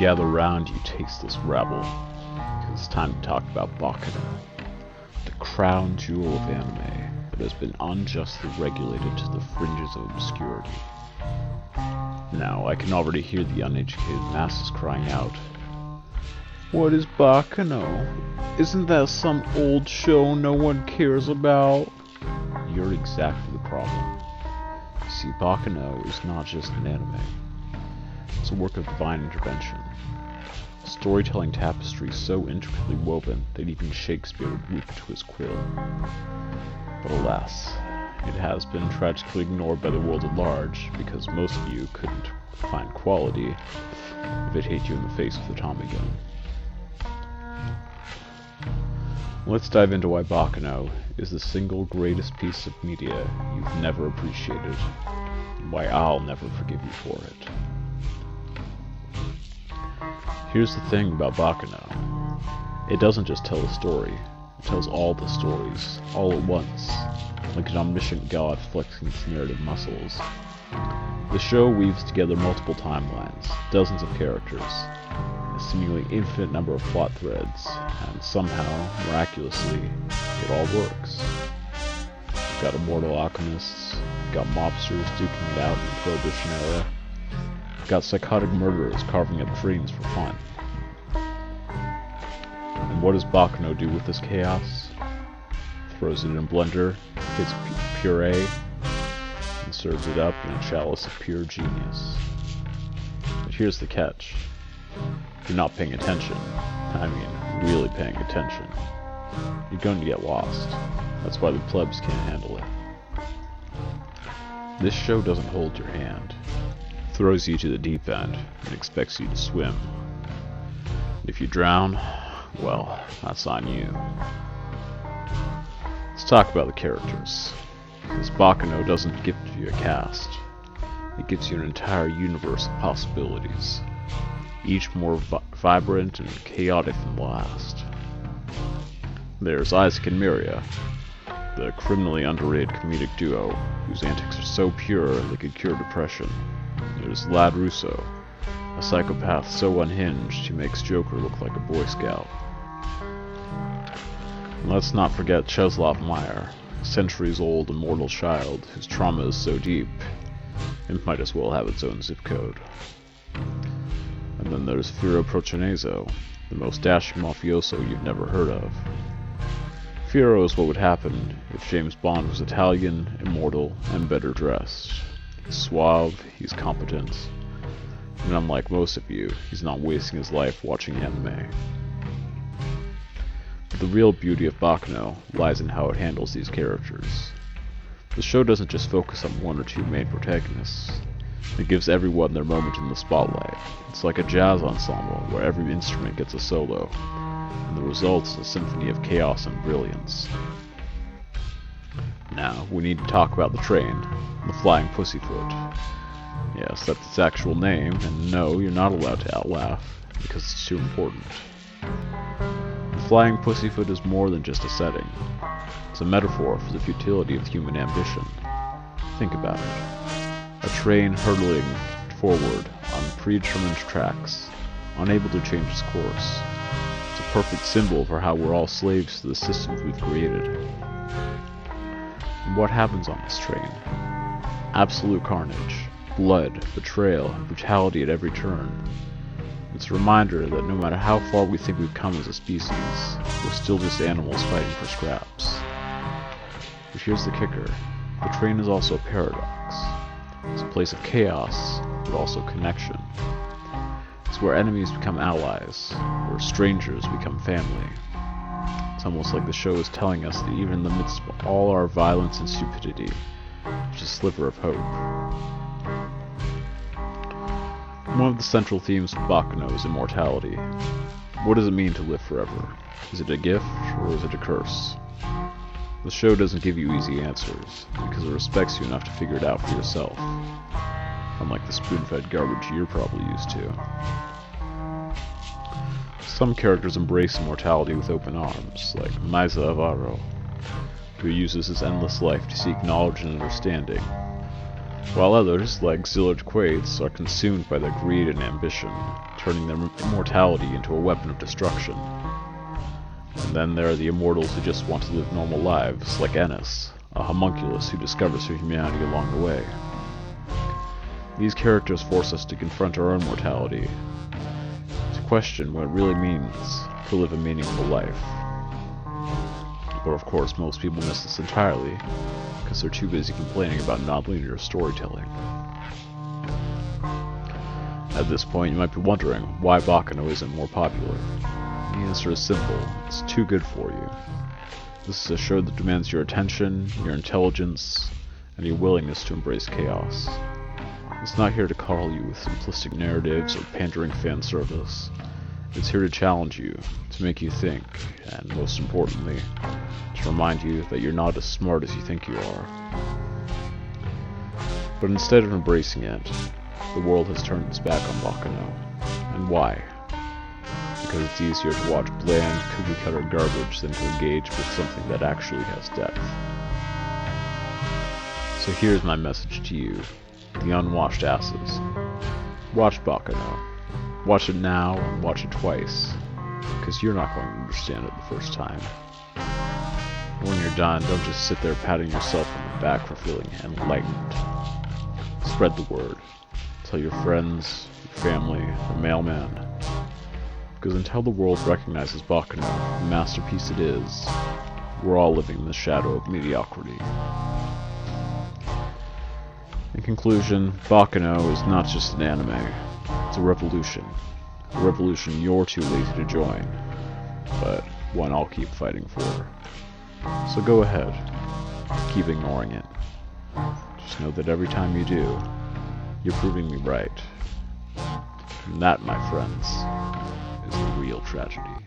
gather round, you tasteless rabble, because it's time to talk about Baccano, the crown jewel of anime that has been unjustly regulated to the fringes of obscurity. Now, I can already hear the uneducated masses crying out, "What is Baccano? Isn't that some old show no one cares about?" You're exactly the problem. You see, Baccano is not just an anime. It's a work of divine intervention. A storytelling tapestry so intricately woven that even Shakespeare would weep to his quill. But alas, it has been tragically ignored by the world at large, because most of you couldn't find quality if it hit you in the face with a Tommy gun. Let's dive into why Baccano is the single greatest piece of media you've never appreciated, and why I'll never forgive you for it. Here's the thing about Baccano. It doesn't just tell a story, it tells all the stories, all at once, like an omniscient god flexing its narrative muscles. The show weaves together multiple timelines, dozens of characters, a seemingly infinite number of plot threads, and somehow, miraculously, it all works. You've got immortal alchemists, you've got mobsters duking it out in the Prohibition era, you've got psychotic murderers carving up dreams for fun. And what does Baccano do with this chaos? Throws it in a blender, hits puree, and serves it up in a chalice of pure genius. But here's the catch. If you're not paying attention, I mean really paying attention, you're going to get lost. That's why the plebs can't handle it. This show doesn't hold your hand. It throws you to the deep end and expects you to swim. And if you drown, well, that's on you. Let's talk about the characters. Because Baccano doesn't give you a cast. It gives you an entire universe of possibilities, each more vibrant and chaotic than the last. There's Isaac and Miria, the criminally underrated comedic duo whose antics are so pure they could cure depression. There's Lad Russo, a psychopath so unhinged he makes Joker look like a Boy Scout. And let's not forget Czeslaw Meyer, a centuries-old immortal child whose trauma is so deep it might as well have its own zip code. And then there's Firo Prochanezo, the most dashing mafioso you've never heard of. Firo is what would happen if James Bond was Italian, immortal, and better dressed. He's suave, he's competent, and unlike most of you, he's not wasting his life watching anime. But the real beauty of Baccano lies in how it handles these characters. The show doesn't just focus on one or two main protagonists. It gives everyone their moment in the spotlight. It's like a jazz ensemble where every instrument gets a solo, and the result is a symphony of chaos and brilliance. Now, we need to talk about the train, the Flying Pussyfoot. Yes, that's its actual name, and no, you're not allowed to outlaugh, because it's too important. The Flying Pussyfoot is more than just a setting. It's a metaphor for the futility of human ambition. Think about it. A train hurtling forward on predetermined tracks, unable to change its course. It's a perfect symbol for how we're all slaves to the systems we've created. And what happens on this train? Absolute carnage, blood, betrayal, and brutality at every turn. It's a reminder that no matter how far we think we've come as a species, we're still just animals fighting for scraps. But here's the kicker. The train is also a paradox. It's a place of chaos, but also connection. It's where enemies become allies, where strangers become family. It's almost like the show is telling us that even in the midst of all our violence and stupidity, there's a sliver of hope. One of the central themes of Baccano is immortality. What does it mean to live forever? Is it a gift, or is it a curse? The show doesn't give you easy answers, because it respects you enough to figure it out for yourself. Unlike the spoon-fed garbage you're probably used to. Some characters embrace immortality with open arms, like Maisa Avaro, who uses his endless life to seek knowledge and understanding. while others, like Zillard Quates, are consumed by their greed and ambition, turning their immortality into a weapon of destruction. And then there are the immortals who just want to live normal lives, like Ennis, a homunculus who discovers her humanity along the way. These characters force us to confront our own mortality, to question what it really means to live a meaningful life. But of course, most people miss this entirely, because they're too busy complaining about non-linear storytelling. At this point, you might be wondering why Baccano isn't more popular. The answer is simple: it's too good for you. This is a show that demands your attention, your intelligence, and your willingness to embrace chaos. It's not here to coddle you with simplistic narratives or pandering fan service. It's here to challenge you, to make you think, and most importantly, to remind you that you're not as smart as you think you are. But instead of embracing it, the world has turned its back on Baccano. And why? Because it's easier to watch bland, cookie-cutter garbage than to engage with something that actually has depth. So here's my message to you, the unwashed asses. Watch Baccano. Watch it now and watch it twice, because you're not going to understand it the first time. When you're done, don't just sit there patting yourself on the back for feeling enlightened. Spread the word. Tell your friends, your family, the mailman. Because until the world recognizes Baccano, the masterpiece it is, we're all living in the shadow of mediocrity. In conclusion, Baccano is not just an anime, it's a revolution. A revolution you're too lazy to join, but one I'll keep fighting for. So go ahead, keep ignoring it. Just know that every time you do, you're proving me right. And that, my friends, is the real tragedy.